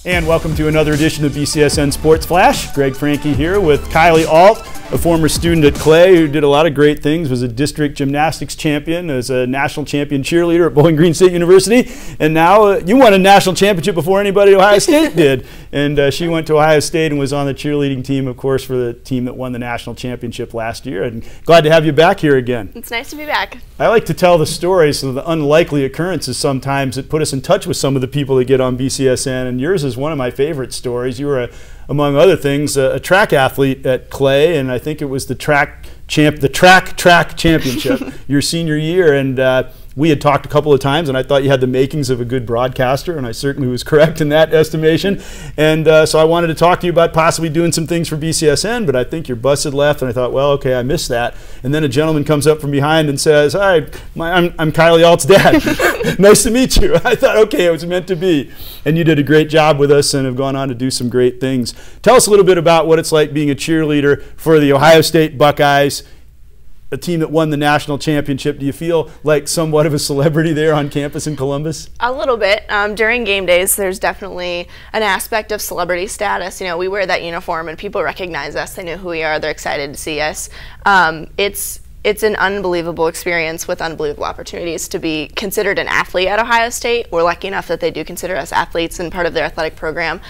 And welcome to another edition of BCSN Sports Flash. Greg Franke here with Kylee Ault, a former student at Clay who did a lot of great things, was a district gymnastics champion, was a national champion cheerleader at Bowling Green State University, and now you won a national championship before anybody at Ohio State did. And she went to Ohio State and was on the cheerleading team, of course, for the team that won the national championship last year. And glad to have you back here again. It's nice to be back. I like to tell the stories of the unlikely occurrences sometimes that put us in touch with some of the people that get on BCSN, and yours is one of my favorite stories. You were, among other things, a track athlete at Clay, and I think it was the track championship your senior year. And we had talked a couple of times, and I thought you had the makings of a good broadcaster, and I certainly was correct in that estimation. And so I wanted to talk to you about possibly doing some things for BCSN, but I think your bus had left, and I thought, well, okay, I missed that. And then a gentleman comes up from behind and says, hi, I'm Kylee Ault's dad. Nice to meet you. I thought, okay, it was meant to be. And you did a great job with us and have gone on to do some great things. Tell us a little bit about what it's like being a cheerleader for the Ohio State Buckeyes, a team that won the national championship. Do you feel like somewhat of a celebrity there on campus in Columbus? A little bit. During game days, there's definitely an aspect of celebrity status. You know, we wear that uniform and people recognize us. They know who we are. They're excited to see us. It's an unbelievable experience with unbelievable opportunities to be considered an athlete at Ohio State. We're lucky enough that they do consider us athletes and part of their athletic program.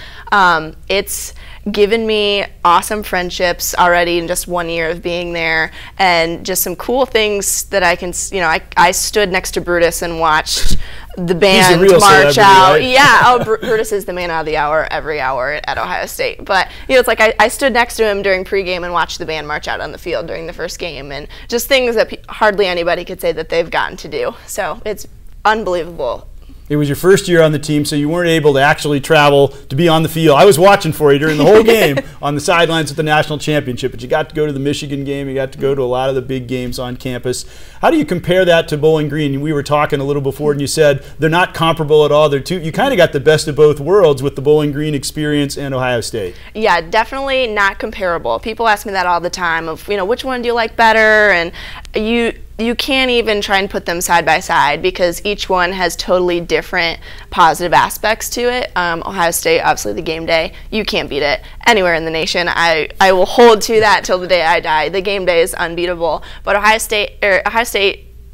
It's given me awesome friendships already in just 1 year of being there, and just some cool things that I can, you know, I stood next to Brutus and watched the band march out. Right? Yeah, Brutus is the man of the hour every hour at Ohio State. But, you know, it's like I stood next to him during pregame and watched the band march out on the field during the first game, and just things that hardly anybody could say that they've gotten to do. So it's unbelievable. It was your first year on the team, so you weren't able to actually travel to be on the field. I was watching for you during the whole game on the sidelines at the national championship, but you got to go to the Michigan game. You got to go to a lot of the big games on campus. How do you compare that to Bowling Green? We were talking a little before, and you said they're not comparable at all. They're two. You kind of got the best of both worlds with the Bowling Green experience and Ohio State. Yeah, definitely not comparable. People ask me that all the time of, you know, which one do you like better? And you can't even try and put them side by side because each one has totally different positive aspects to it. Ohio State, obviously the game day, you can't beat it anywhere in the nation. I will hold to that till the day I die. The game day is unbeatable. But Ohio State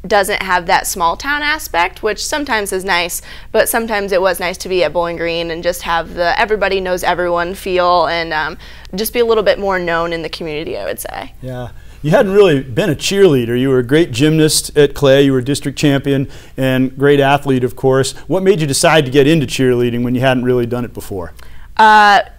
doesn't have that small town aspect, which sometimes is nice, but sometimes it was nice to be at Bowling Green and just have the everybody knows everyone feel, and just be a little bit more known in the community, I would say. Yeah. You hadn't really been a cheerleader. You were a great gymnast at Clay. You were a district champion and great athlete, of course. What made you decide to get into cheerleading when you hadn't really done it before? I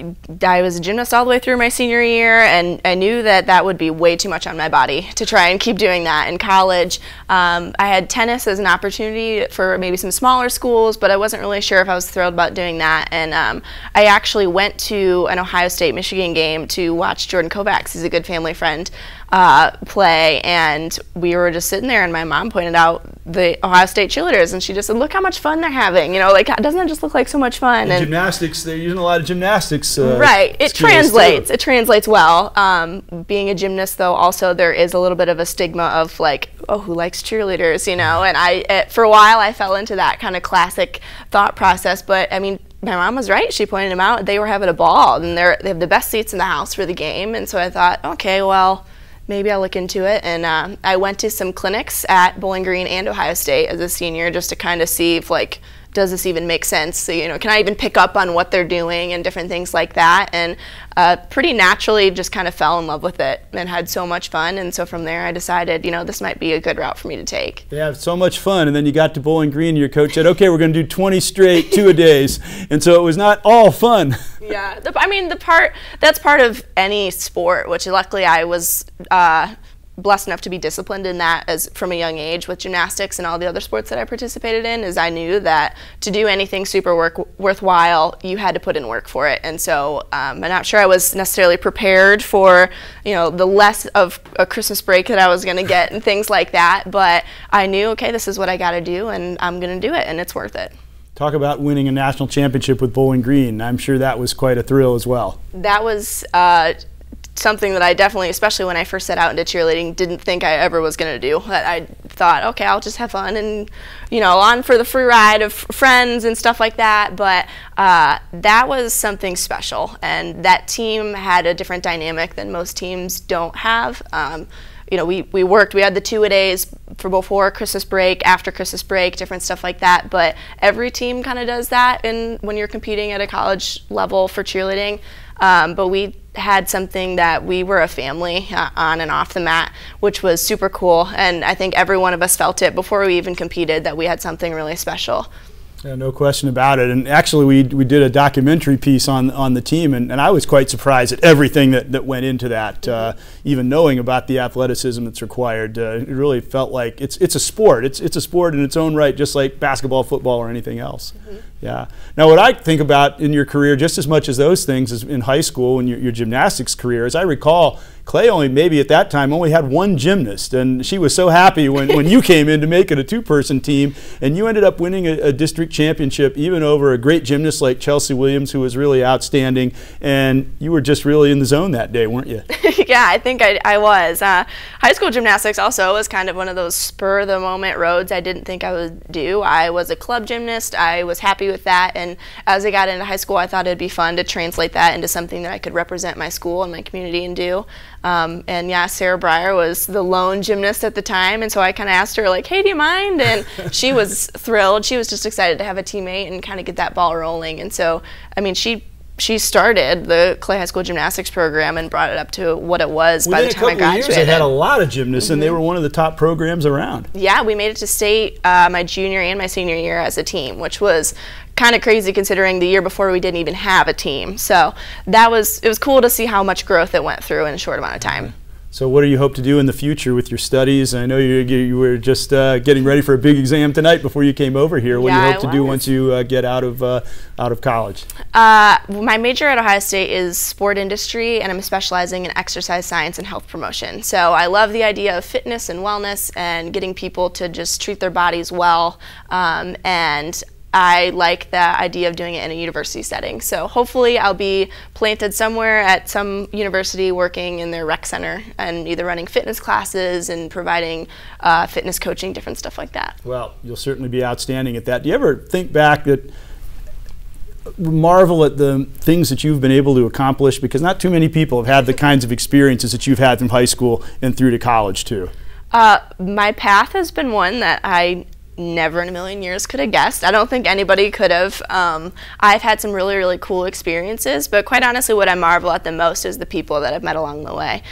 was a gymnast all the way through my senior year, and I knew that that would be way too much on my body to try and keep doing that. In college, I had tennis as an opportunity for maybe some smaller schools, but I wasn't really sure if I was thrilled about doing that. And I actually went to an Ohio State-Michigan game to watch Jordan Kovacs. He's a good family friend. Play, and we were just sitting there, and my mom pointed out the Ohio State cheerleaders, and she just said, look how much fun they're having, you know, like, doesn't it just look like so much fun? And gymnastics, they're using a lot of gymnastics. Right, it translates well. Being a gymnast, though, also there is a little bit of a stigma of like, oh, who likes cheerleaders, you know, and for a while I fell into that kind of classic thought process, but I mean, my mom was right. She pointed them out. They were having a ball, and they have the best seats in the house for the game, and so I thought, okay, well, maybe I'll look into it. And I went to some clinics at Bowling Green and Ohio State as a senior just to kind of see if, like, does this even make sense? So, you know, can I even pick up on what they're doing and different things like that? And pretty naturally just kind of fell in love with it and had so much fun. And so from there I decided, you know, this might be a good route for me to take. Yeah, so much fun. And then you got to Bowling Green and your coach said, okay, we're going to do 20 straight two-a-days. And so it was not all fun. Yeah, I mean, that's part of any sport, which luckily I was blessed enough to be disciplined in that as from a young age with gymnastics and all the other sports that I participated in, is I knew that to do anything super worthwhile, you had to put in work for it. And so I'm not sure I was necessarily prepared for, you know, the less of a Christmas break that I was going to get and things like that, but I knew, okay, this is what I got to do, and I'm going to do it, and it's worth it. Talk about winning a national championship with Bowling Green. I'm sure that was quite a thrill as well. That was something that I definitely, especially when I first set out into cheerleading, didn't think I ever was going to do. That I thought, okay, I'll just have fun and, you know, on for the free ride of friends and stuff like that. But that was something special, and that team had a different dynamic than most teams don't have. You know, we had the 2-a-days for before Christmas break, after Christmas break, different stuff like that. But every team kind of does that when you're competing at a college level for cheerleading. But we had something that we were a family on and off the mat, which was super cool. And I think every one of us felt it before we even competed, that we had something really special. Yeah, no question about it. And actually, we did a documentary piece on the team, and I was quite surprised at everything that went into that. Even knowing about the athleticism that's required, it really felt like it's a sport. It's a sport in its own right, just like basketball, football, or anything else. Yeah. Now, what I think about in your career, just as much as those things, is in high school and your gymnastics career. As I recall, Clay maybe at that time only had one gymnast, and she was so happy when you came in to make it a 2-person team, and you ended up winning a district championship even over a great gymnast like Chelsea Williams, who was really outstanding, and you were just really in the zone that day, weren't you? Yeah, I think I was. High school gymnastics also was kind of one of those spur-of-the-moment roads I didn't think I would do. I was a club gymnast. I was happy with that, and as I got into high school, I thought it'd be fun to translate that into something that I could represent my school and my community and do. And yeah, Sarah Breyer was the lone gymnast at the time, and so I kind of asked her, like, hey, do you mind? And she was thrilled. She was just excited to have a teammate and kind of get that ball rolling. And so, I mean, she started the Clay High School gymnastics program and brought it up to what it was by the time I graduated. Within a couple of years, they had a lot of gymnasts, and they were one of the top programs around. Yeah, we made it to state my junior and my senior year as a team, which was kind of crazy considering the year before we didn't even have a team. So it was cool to see how much growth it went through in a short amount of time. So what do you hope to do in the future with your studies? I know you were just getting ready for a big exam tonight before you came over here. What do you hope to do once you get out of college? My major at Ohio State is sport industry, and I'm specializing in exercise science and health promotion. So I love the idea of fitness and wellness and getting people to just treat their bodies well, and I like the idea of doing it in a university setting. So hopefully I'll be planted somewhere at some university working in their rec center and either running fitness classes and providing fitness coaching, different stuff like that. Well, you'll certainly be outstanding at that. Do you ever think back marvel at the things that you've been able to accomplish? Because not too many people have had the kinds of experiences that you've had from high school and through to college too. My path has been one that I never in a million years could have guessed. I don't think anybody could have. I've had some really, really cool experiences, but quite honestly, what I marvel at the most is the people that I've met along the way.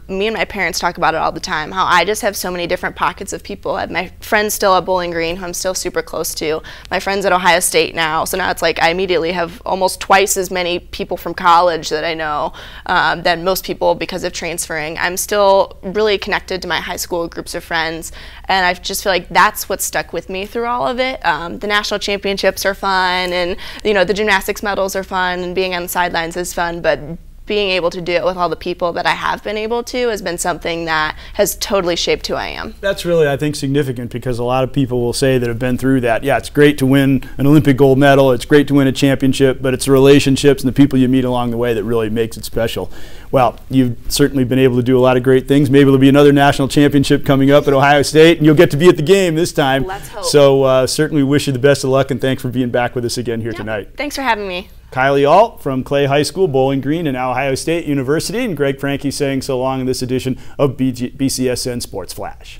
Me and my parents talk about it all the time, how I just have so many different pockets of people. I have my friends still at Bowling Green, who I'm still super close to, my friends at Ohio State now, so now it's like I immediately have almost twice as many people from college that I know than most people because of transferring. I'm still really connected to my high school groups of friends, and I just feel like that's what's stuck with me through all of it. The national championships are fun, and the gymnastics medals are fun, and being on the sidelines is fun, but being able to do it with all the people that I have been able to has been something that has totally shaped who I am. That's really, I think, significant, because a lot of people will say that have been through that. Yeah, it's great to win an Olympic gold medal, it's great to win a championship, but it's the relationships and the people you meet along the way that really makes it special. Well, you've certainly been able to do a lot of great things. Maybe there'll be another national championship coming up at Ohio State, and you'll get to be at the game this time. Let's hope. So certainly wish you the best of luck, and thanks for being back with us again here tonight. Thanks for having me. Kylee Ault from Clay High School, Bowling Green, and now Ohio State University, and Greg Franke saying so long in this edition of BCSN Sports Flash.